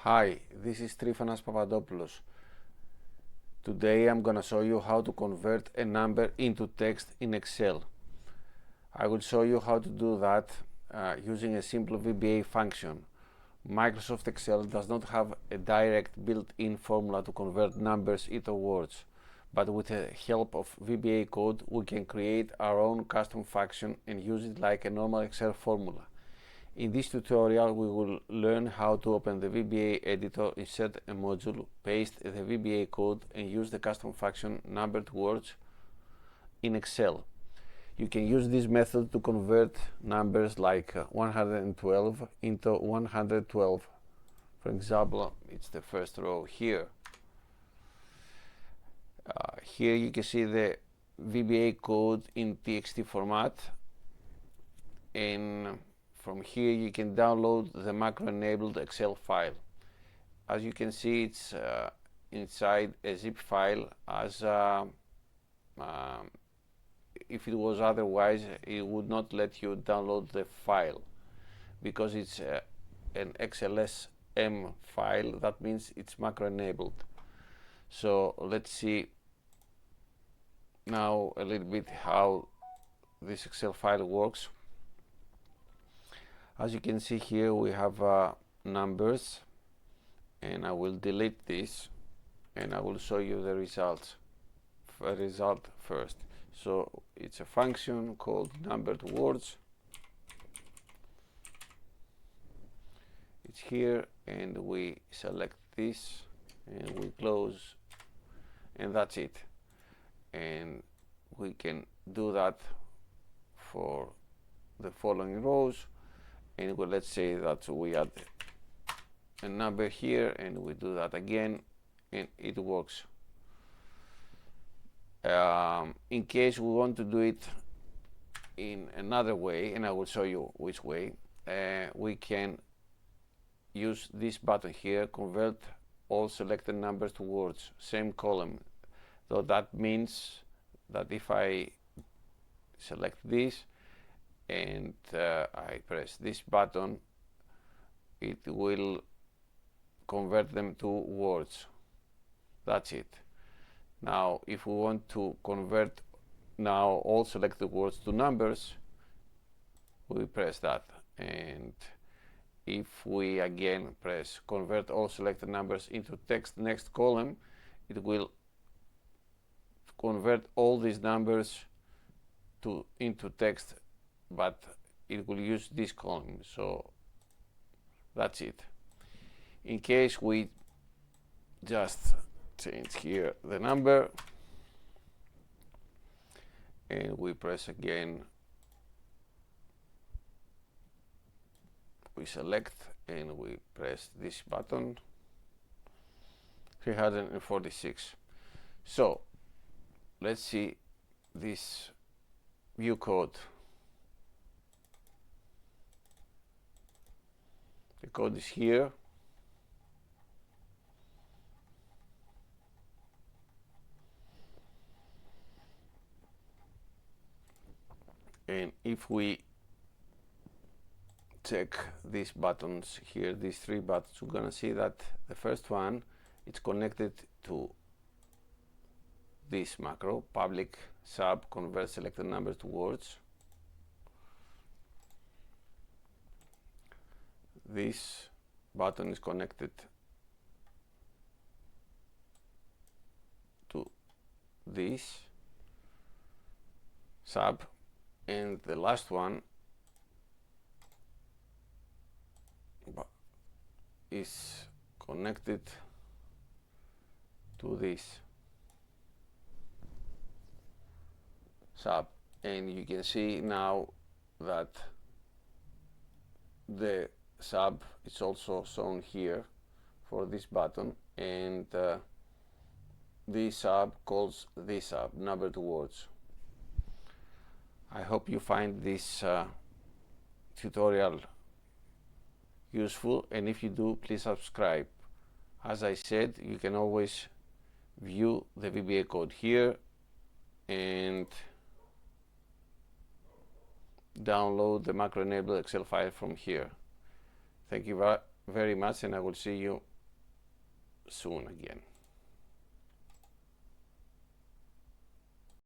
Hi, this is Trifanas Papadopoulos. Today I'm gonna show you how to convert a number into text in Excel. I will show you how to do that using a simple VBA function. Microsoft Excel does not have a direct built-in formula to convert numbers into words, but with the help of VBA Code we can create our own custom function and use it like a normal Excel formula. In this tutorial we will learn how to open the VBA Editor, insert a module, paste the VBA code and use the custom function NumberToWords in Excel. You can use this method to convert numbers like 112 into 112. For example, it's the first row here. Here you can see the VBA code in TXT format, and from here you can download the macro-enabled Excel file. As you can see, it's inside a zip file, as if it was otherwise it would not let you download the file, because it's an XLSM file. That means it's macro-enabled. So let's see now a little bit how this Excel file works. As you can see here, we have numbers, and I will delete this and I will show you the result first. So it's a function called NumberToWords. It's here, and we select this and we close, and that's it. And we can do that for the following rows. And let's say that we add a number here and we do that again, and it works. In case we want to do it in another way, and I will show you which way, we can use this button here, convert all selected numbers to words, same column. So that means that if I select this and I press this button, it will convert them to words. That's it. Now if we want to convert now all selected words to numbers, we press that, and if we again press convert all selected numbers into text next column, it will convert all these numbers into text, but it will use this column. So that's it. In case we just change here the number and we press again, we select and we press this button, 346. So let's see this view code. The code is here. And if we check these buttons here, these three buttons, we're gonna see that the first one, it's connected to this macro, public sub convert selected numbers to words. This button is connected to this sub, and the last one is connected to this sub. And you can see now that the sub is also shown here for this button, and this sub calls this sub NumberToWords. I hope you find this tutorial useful, and if you do, please subscribe. As I said, you can always view the VBA code here and download the macro-enabled Excel file from here. Thank you very much, and I will see you soon again.